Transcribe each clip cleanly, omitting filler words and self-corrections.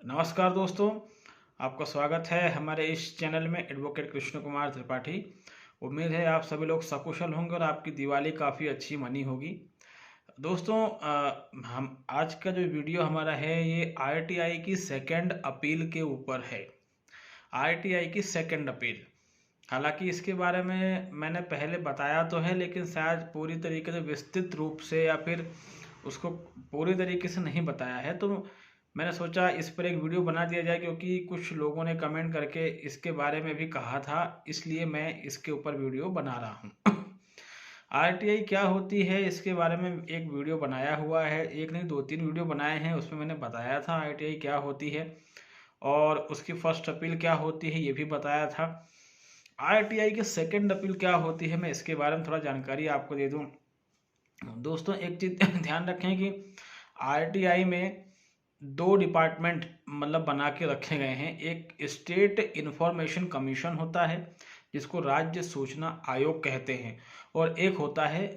नमस्कार दोस्तों, आपका स्वागत है हमारे इस चैनल में एडवोकेट कृष्ण कुमार त्रिपाठी। उम्मीद है आप सभी लोग सकुशल होंगे और आपकी दिवाली काफ़ी अच्छी मनी होगी। दोस्तों, हम आज का जो वीडियो हमारा है ये आरटीआई की सेकंड अपील के ऊपर है। आरटीआई की सेकंड अपील, हालांकि इसके बारे में मैंने पहले बताया तो है, लेकिन शायद पूरी तरीके से विस्तृत रूप से या फिर उसको पूरी तरीके से नहीं बताया है। तो मैंने सोचा इस पर एक वीडियो बना दिया जाए, क्योंकि कुछ लोगों ने कमेंट करके इसके बारे में भी कहा था, इसलिए मैं इसके ऊपर वीडियो बना रहा हूँ। आरटीआई क्या होती है इसके बारे में एक वीडियो बनाया हुआ है, एक नहीं 2-3 वीडियो बनाए हैं, उसमें मैंने बताया था आरटीआई क्या होती है और उसकी फर्स्ट अपील क्या होती है ये भी बताया था। आरटीआई की सेकंड अपील क्या होती है, मैं इसके बारे में थोड़ा जानकारी आपको दे दूं। दोस्तों, एक चीज़ ध्यान रखें कि आरटीआई में दो डिपार्टमेंट मतलब बना के रखे गए हैं। एक स्टेट इंफॉर्मेशन कमीशन होता है जिसको राज्य सूचना आयोग कहते हैं, और एक होता है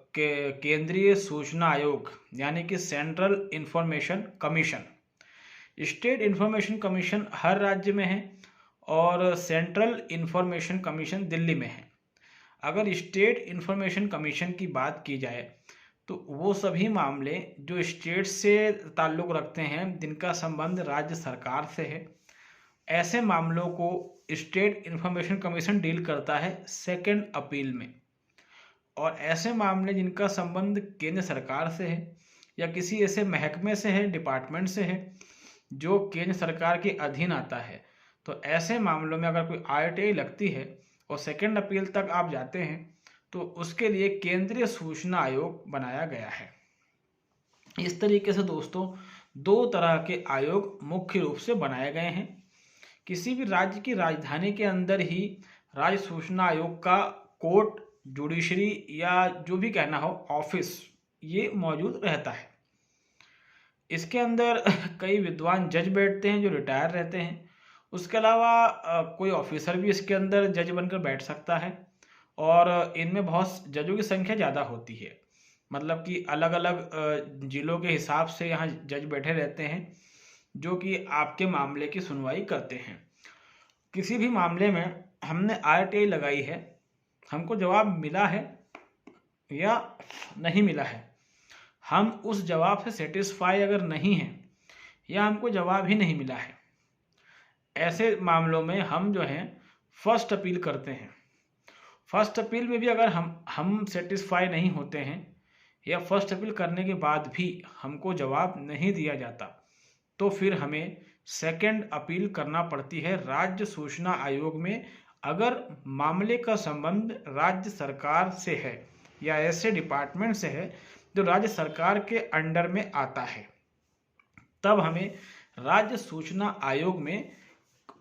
केंद्रीय सूचना आयोग यानी कि central information commission. State information commission हर राज्य में है और सेंट्रल इंफॉर्मेशन कमीशन दिल्ली में है। अगर स्टेट इंफॉर्मेशन कमीशन की बात की जाए तो वो सभी मामले जो स्टेट से ताल्लुक़ रखते हैं, जिनका संबंध राज्य सरकार से है, ऐसे मामलों को स्टेट इंफॉर्मेशन कमीशन डील करता है सेकंड अपील में। और ऐसे मामले जिनका संबंध केंद्र सरकार से है या किसी ऐसे महकमे से है, डिपार्टमेंट से है जो केंद्र सरकार के अधीन आता है, तो ऐसे मामलों में अगर कोई आरटीआई लगती है और सेकंड अपील तक आप जाते हैं तो उसके लिए केंद्रीय सूचना आयोग बनाया गया है। इस तरीके से दोस्तों, दो तरह के आयोग मुख्य रूप से बनाए गए हैं। किसी भी राज्य की राजधानी के अंदर ही राज्य सूचना आयोग का कोर्ट, जुडिशरी या जो भी कहना हो ऑफिस, ये मौजूद रहता है। इसके अंदर कई विद्वान जज बैठते हैं जो रिटायर रहते हैं। उसके अलावा कोई ऑफिसर भी इसके अंदर जज बनकर बैठ सकता है, और इनमें बहुत जजों की संख्या ज़्यादा होती है। मतलब कि अलग अलग जिलों के हिसाब से यहाँ जज बैठे रहते हैं जो कि आपके मामले की सुनवाई करते हैं। किसी भी मामले में हमने आरटीआई लगाई है, हमको जवाब मिला है या नहीं मिला है, हम उस जवाब से सेटिस्फाई अगर नहीं हैं या हमको जवाब ही नहीं मिला है, ऐसे मामलों में हम जो हैं फर्स्ट अपील करते हैं। फर्स्ट अपील में भी अगर हम सेटिस्फाई नहीं होते हैं या फर्स्ट अपील करने के बाद भी हमको जवाब नहीं दिया जाता, तो फिर हमें सेकंड अपील करना पड़ती है राज्य सूचना आयोग में। अगर मामले का संबंध राज्य सरकार से है या ऐसे डिपार्टमेंट से है जो राज्य सरकार के अंडर में आता है, तब हमें राज्य सूचना आयोग में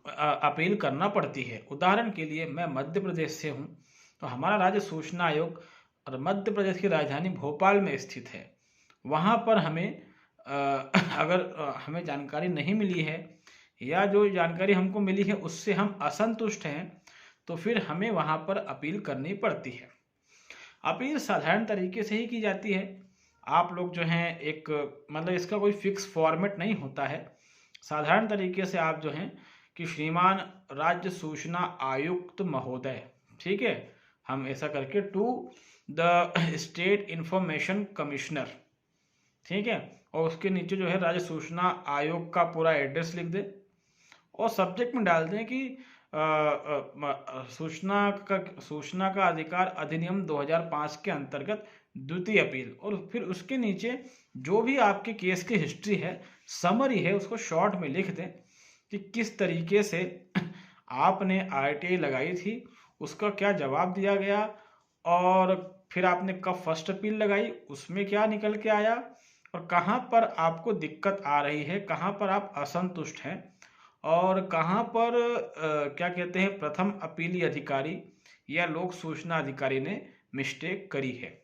अपील करना पड़ती है। उदाहरण के लिए, मैं मध्य प्रदेश से हूँ, तो हमारा राज्य सूचना आयोग और मध्य प्रदेश की राजधानी भोपाल में स्थित है। वहाँ पर हमें अगर हमें जानकारी नहीं मिली है या जो जानकारी हमको मिली है उससे हम असंतुष्ट हैं, तो फिर हमें वहाँ पर अपील करनी पड़ती है। अपील साधारण तरीके से ही की जाती है। आप लोग जो हैं एक मतलब इसका कोई फिक्स फॉर्मेट नहीं होता है। साधारण तरीके से आप जो हैं कि श्रीमान राज्य सूचना आयुक्त महोदय, ठीक है, हम ऐसा करके to the state information commissioner, ठीक है, और उसके नीचे जो है राज्य सूचना आयोग का पूरा एड्रेस लिख दें और सब्जेक्ट में डाल दें कि सूचना का अधिकार अधिनियम 2005 के अंतर्गत द्वितीय अपील, और फिर उसके नीचे जो भी आपके केस की हिस्ट्री है, समरी है, उसको शॉर्ट में लिख दें कि किस तरीके से आपने आरटीआई लगाई थी, उसका क्या जवाब दिया गया, और फिर आपने कब फर्स्ट अपील लगाई, उसमें क्या निकल के आया, और कहाँ पर आपको दिक्कत आ रही है, कहाँ पर आप असंतुष्ट हैं, और कहाँ पर क्या कहते हैं प्रथम अपीली अधिकारी या लोक सूचना अधिकारी ने मिस्टेक करी है।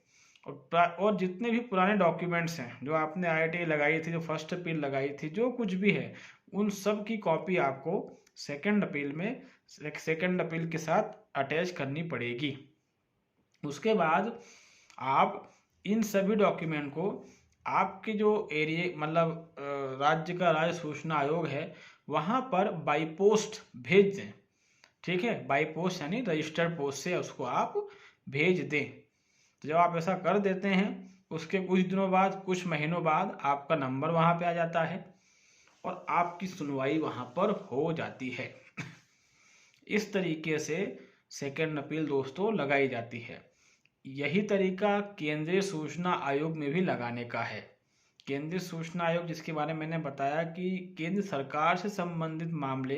और जितने भी पुराने डॉक्यूमेंट्स हैं जो आपने आरटीआई लगाई थी, जो फर्स्ट अपील लगाई थी, जो कुछ भी है, उन सब की कॉपी आपको सेकंड अपील में सेकंड अपील के साथ अटैच करनी पड़ेगी। उसके बाद आप इन सभी डॉक्यूमेंट को आपके जो एरिया मतलब राज्य का राज्य सूचना आयोग है वहाँ पर बाई पोस्ट भेज दें। ठीक है, बाई पोस्ट यानी रजिस्टर्ड पोस्ट से उसको आप भेज दें। तो जब आप ऐसा कर देते हैं उसके कुछ दिनों बाद, कुछ महीनों बाद आपका नंबर वहाँ पे आ जाता है और आपकी सुनवाई वहाँ पर हो जाती है। इस तरीके से सेकंड अपील दोस्तों लगाई जाती है। यही तरीका केंद्रीय सूचना आयोग में भी लगाने का है। केंद्रीय सूचना आयोग जिसके बारे में मैंने बताया कि केंद्र सरकार से संबंधित मामले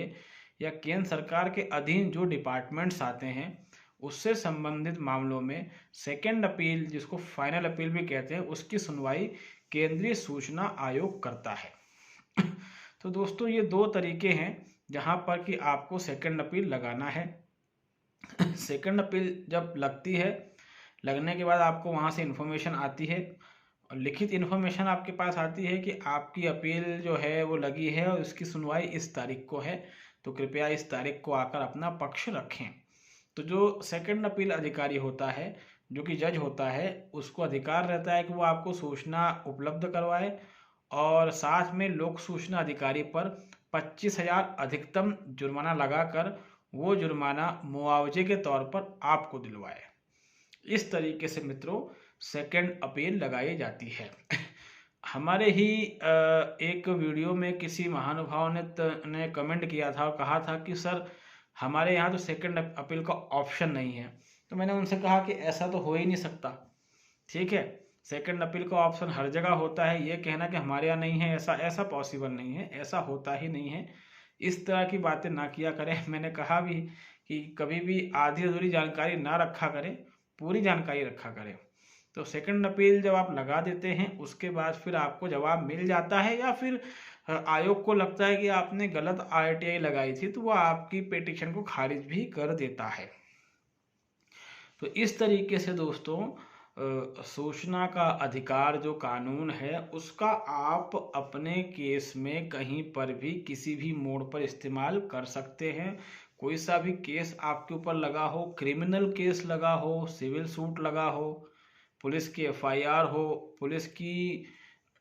या केंद्र सरकार के अधीन जो डिपार्टमेंट्स आते हैं उससे संबंधित मामलों में सेकंड अपील, जिसको फाइनल अपील भी कहते हैं, उसकी सुनवाई केंद्रीय सूचना आयोग करता है। तो दोस्तों ये दो तरीके हैं जहां पर कि आपको सेकंड अपील लगाना है। सेकंड अपील जब लगती है, लगने के बाद आपको वहां से इन्फॉर्मेशन आती है और लिखित इन्फॉर्मेशन आपके पास आती है कि आपकी अपील जो है वो लगी है और इसकी सुनवाई इस तारीख को है, तो कृपया इस तारीख को आकर अपना पक्ष रखें। तो जो सेकंड अपील अधिकारी होता है, जो कि जज होता है, उसको अधिकार रहता है कि वो आपको सूचना उपलब्ध करवाए और साथ में लोक सूचना अधिकारी पर 25,000 अधिकतम जुर्माना लगाकर वो जुर्माना मुआवजे के तौर पर आपको दिलवाए। इस तरीके से मित्रों सेकंड अपील लगाई जाती है। हमारे ही एक वीडियो में किसी महानुभाव ने कमेंट किया था और कहा था कि सर हमारे यहाँ तो सेकंड अपील का ऑप्शन नहीं है। तो मैंने उनसे कहा कि ऐसा तो हो ही नहीं सकता। ठीक है, सेकंड अपील का ऑप्शन हर जगह होता है। ये कहना कि हमारे यहाँ नहीं है, ऐसा पॉसिबल नहीं है, ऐसा होता ही नहीं है। इस तरह की बातें ना किया करें। मैंने कहा भी कि कभी भी आधी अधूरी जानकारी ना रखा करें, पूरी जानकारी रखा करें। तो सेकंड अपील जब आप लगा देते हैं उसके बाद फिर आपको जवाब मिल जाता है या फिर आयोग को लगता है कि आपने गलत RTI लगाई थी तो वो आपकी पिटीशन को खारिज भी कर देता है। तो इस तरीके से दोस्तों सूचना का अधिकार जो कानून है उसका आप अपने केस में कहीं पर भी किसी भी मोड़ पर इस्तेमाल कर सकते हैं। कोई सा भी केस आपके ऊपर लगा हो, क्रिमिनल केस लगा हो, सिविल सूट लगा हो, पुलिस की FIR हो, पुलिस की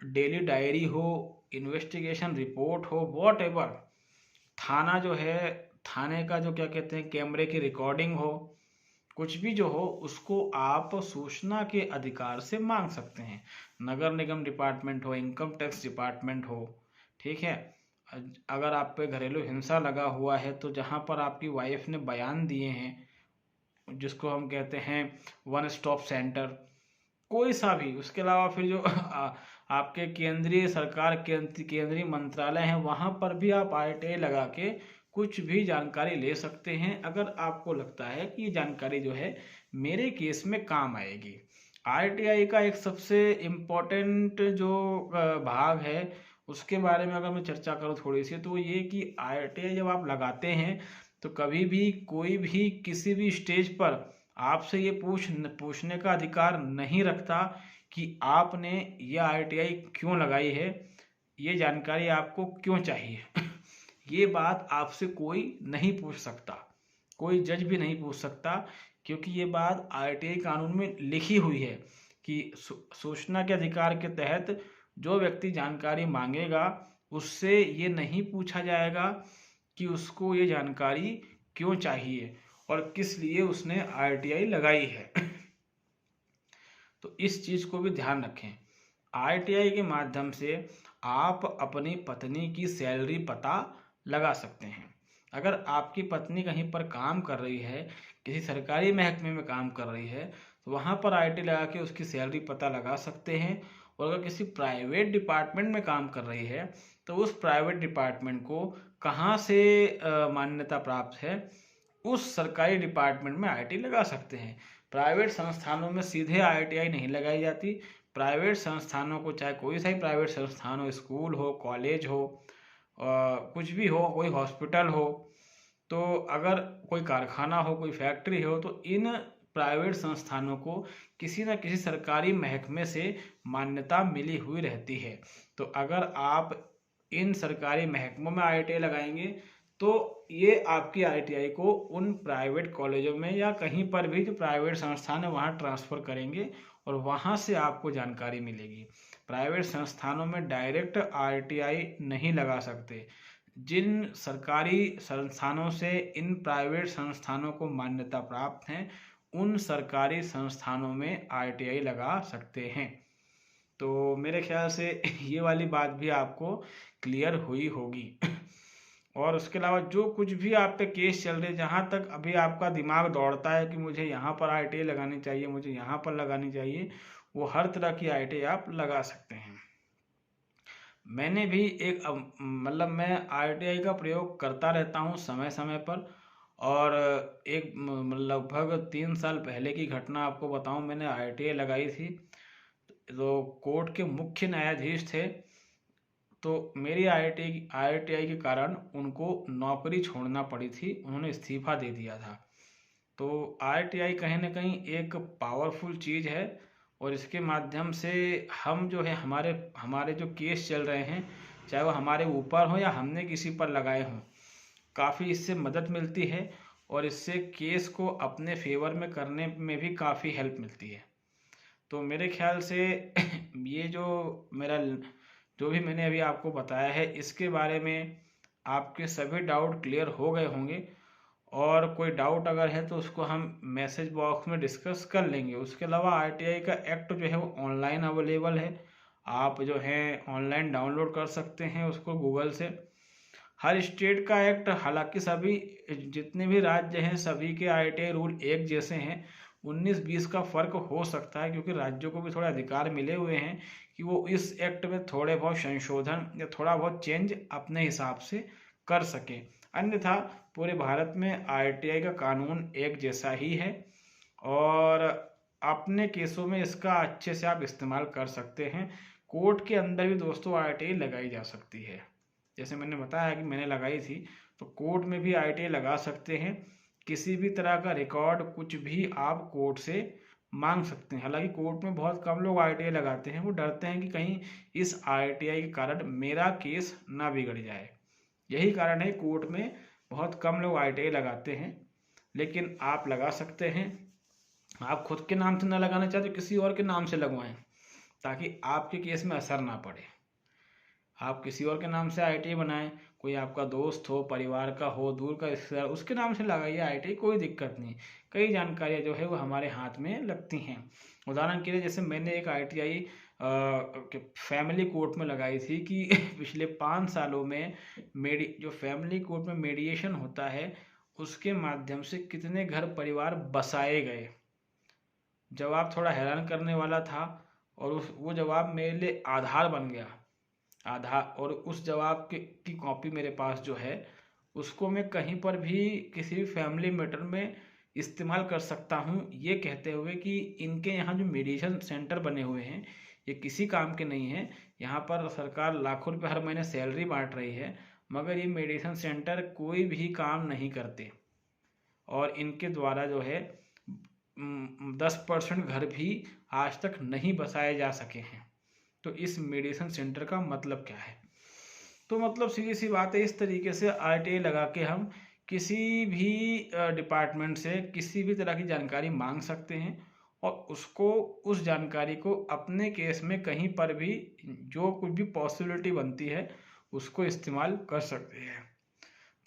डेली डायरी हो, इन्वेस्टिगेशन रिपोर्ट हो, वॉट एवर, थाना जो है, थाने का जो क्या कहते हैं कैमरे की रिकॉर्डिंग हो, कुछ भी जो हो उसको आप सूचना के अधिकार से मांग सकते हैं। नगर निगम डिपार्टमेंट हो, इनकम टैक्स डिपार्टमेंट हो, ठीक है। अगर आप पे घरेलू हिंसा लगा हुआ है तो जहाँ पर आपकी वाइफ ने बयान दिए हैं जिसको हम कहते हैं वन स्टॉप सेंटर, कोई सा भी, उसके अलावा फिर जो आपके केंद्रीय सरकार केंद्रीय मंत्रालय हैं वहाँ पर भी आप RTI लगा के कुछ भी जानकारी ले सकते हैं अगर आपको लगता है कि ये जानकारी जो है मेरे केस में काम आएगी। RTI का एक सबसे इम्पोर्टेंट जो भाग है उसके बारे में अगर मैं चर्चा करूँ थोड़ी सी, तो ये कि RTI जब आप लगाते हैं तो कभी भी कोई भी किसी भी स्टेज पर आपसे ये पूछने का अधिकार नहीं रखता कि आपने ये RTI क्यों लगाई है, ये जानकारी आपको क्यों चाहिए। ये बात आपसे कोई नहीं पूछ सकता, कोई जज भी नहीं पूछ सकता, क्योंकि ये बात RTI कानून में लिखी हुई है कि सूचना के अधिकार के तहत जो व्यक्ति जानकारी मांगेगा उससे ये नहीं पूछा जाएगा कि उसको ये जानकारी क्यों चाहिए और किस लिए उसने RTI लगाई है। तो इस चीज को भी ध्यान रखें। RTI के माध्यम से आप अपनी पत्नी की सैलरी पता लगा सकते हैं। अगर आपकी पत्नी कहीं पर काम कर रही है, किसी सरकारी महकमे में काम कर रही है, तो वहाँ पर RTI लगा के उसकी सैलरी पता लगा सकते हैं। और अगर किसी प्राइवेट डिपार्टमेंट में काम कर रही है तो उस प्राइवेट डिपार्टमेंट को कहाँ से मान्यता प्राप्त है, उस सरकारी डिपार्टमेंट में RTI लगा सकते हैं। प्राइवेट संस्थानों में सीधे RTI नहीं लगाई जाती। प्राइवेट संस्थानों को, चाहे कोई सा ही प्राइवेट संस्थान हो, स्कूल हो, कॉलेज हो, कुछ भी हो, कोई हॉस्पिटल हो, तो अगर कोई कारखाना हो, कोई फैक्ट्री हो, तो इन प्राइवेट संस्थानों को किसी न किसी सरकारी महकमे से मान्यता मिली हुई रहती है। तो अगर आप इन सरकारी महकमों में RTI लगाएंगे तो ये आपकी RTI को उन प्राइवेट कॉलेजों में या कहीं पर भी जो प्राइवेट संस्थान है वहाँ ट्रांसफ़र करेंगे और वहाँ से आपको जानकारी मिलेगी। प्राइवेट संस्थानों में डायरेक्ट आरटीआई नहीं लगा सकते। जिन सरकारी संस्थानों से इन प्राइवेट संस्थानों को मान्यता प्राप्त है, उन सरकारी संस्थानों में आरटीआई लगा सकते हैं। तो मेरे ख्याल से ये वाली बात भी आपको क्लियर हुई होगी। और उसके अलावा जो कुछ भी आप पे केस चल रहे, जहाँ तक अभी आपका दिमाग दौड़ता है कि मुझे यहाँ पर आरटीआई लगानी चाहिए, मुझे यहाँ पर लगानी चाहिए, वो हर तरह की आरटीआई आप लगा सकते हैं। मैंने भी एक मतलब मैं आरटीआई का प्रयोग करता रहता हूँ समय समय पर। और एक लगभग 3 साल पहले की घटना आपको बताऊँ, मैंने आरटीआई लगाई थी। तो कोर्ट के मुख्य न्यायाधीश थे, तो मेरी आरटीआई के कारण उनको नौकरी छोड़ना पड़ी थी, उन्होंने इस्तीफा दे दिया था। तो आरटीआई कहीं ना कहीं एक पावरफुल चीज़ है, और इसके माध्यम से हम जो है हमारे हमारे जो केस चल रहे हैं, चाहे वो हमारे ऊपर हो या हमने किसी पर लगाए हों, काफ़ी इससे मदद मिलती है, और इससे केस को अपने फेवर में करने में भी काफ़ी हेल्प मिलती है। तो मेरे ख्याल से ये जो भी मैंने अभी आपको बताया है, इसके बारे में आपके सभी डाउट क्लियर हो गए होंगे। और कोई डाउट अगर है तो उसको हम मैसेज बॉक्स में डिस्कस कर लेंगे। उसके अलावा आरटीआई का एक्ट जो है वो ऑनलाइन अवेलेबल है, आप जो है ऑनलाइन डाउनलोड कर सकते हैं उसको गूगल से। हर स्टेट का एक्ट, हालांकि सभी जितने भी राज्य हैं सभी के आरटीआई रूल एक जैसे हैं, 19-20 का फ़र्क हो सकता है, क्योंकि राज्यों को भी थोड़ा अधिकार मिले हुए हैं कि वो इस एक्ट में थोड़े बहुत संशोधन या थोड़ा बहुत चेंज अपने हिसाब से कर सके। अन्यथा पूरे भारत में आरटीआई का कानून एक जैसा ही है, और अपने केसों में इसका अच्छे से आप इस्तेमाल कर सकते हैं। कोर्ट के अंदर भी दोस्तों आरटीआई लगाई जा सकती है, जैसे मैंने बताया कि मैंने लगाई थी, तो कोर्ट में भी आरटीआई लगा सकते हैं। किसी भी तरह का रिकॉर्ड कुछ भी आप कोर्ट से मांग सकते हैं। हालांकि कोर्ट में बहुत कम लोग आरटीआई लगाते हैं, वो डरते हैं कि कहीं इस आरटीआई के कारण मेरा केस ना बिगड़ जाए। यही कारण है कोर्ट में बहुत कम लोग आरटीआई लगाते हैं, लेकिन आप लगा सकते हैं। आप खुद के नाम से ना लगाना चाहते, किसी और के नाम से लगवाएं, ताकि आपके केस में असर ना पड़े। आप किसी और के नाम से आईटीआई बनाएं, कोई आपका दोस्त हो, परिवार का हो, दूर का रिश्तेदार, उसके नाम से लगाइए आईटीआई, कोई दिक्कत नहीं। कई जानकारियां जो है वो हमारे हाथ में लगती हैं। उदाहरण के लिए जैसे मैंने एक आईटीआई फैमिली कोर्ट में लगाई थी कि पिछले 5 सालों में जो फैमिली कोर्ट में मेडिएशन होता है, उसके माध्यम से कितने घर परिवार बसाए गए। जवाब थोड़ा हैरान करने वाला था, और वो जवाब मेरे लिए आधार बन गया। और उस जवाब की कॉपी मेरे पास जो है, उसको मैं कहीं पर भी किसी भी फैमिली मैटर में इस्तेमाल कर सकता हूँ, ये कहते हुए कि इनके यहाँ जो मेडिएशन सेंटर बने हुए हैं ये किसी काम के नहीं है। यहाँ पर सरकार लाखों रुपए हर महीने सैलरी बांट रही है, मगर ये मेडिएशन सेंटर कोई भी काम नहीं करते, और इनके द्वारा जो है 10% घर भी आज तक नहीं बसाए जा सके हैं। तो इस मेडिएशन सेंटर का मतलब क्या है? तो मतलब सीधी सी बात है, इस तरीके से आरटीआई लगा के हम किसी भी डिपार्टमेंट से किसी भी तरह की जानकारी मांग सकते हैं, और उसको उस जानकारी को अपने केस में कहीं पर भी जो कुछ भी पॉसिबिलिटी बनती है उसको इस्तेमाल कर सकते हैं।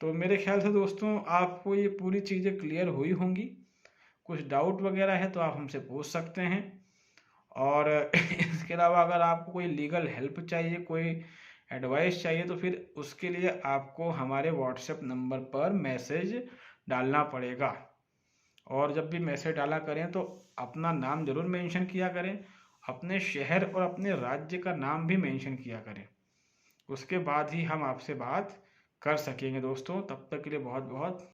तो मेरे ख्याल से दोस्तों आपको ये पूरी चीज़ें क्लियर हुई होंगी। कुछ डाउट वगैरह है तो आप हमसे पूछ सकते हैं। और इसके अलावा अगर आपको कोई लीगल हेल्प चाहिए, कोई एडवाइस चाहिए, तो फिर उसके लिए आपको हमारे व्हाट्सएप नंबर पर मैसेज डालना पड़ेगा। और जब भी मैसेज डाला करें तो अपना नाम ज़रूर मेंशन किया करें, अपने शहर और अपने राज्य का नाम भी मेंशन किया करें, उसके बाद ही हम आपसे बात कर सकेंगे दोस्तों। तब तक के लिए बहुत बहुत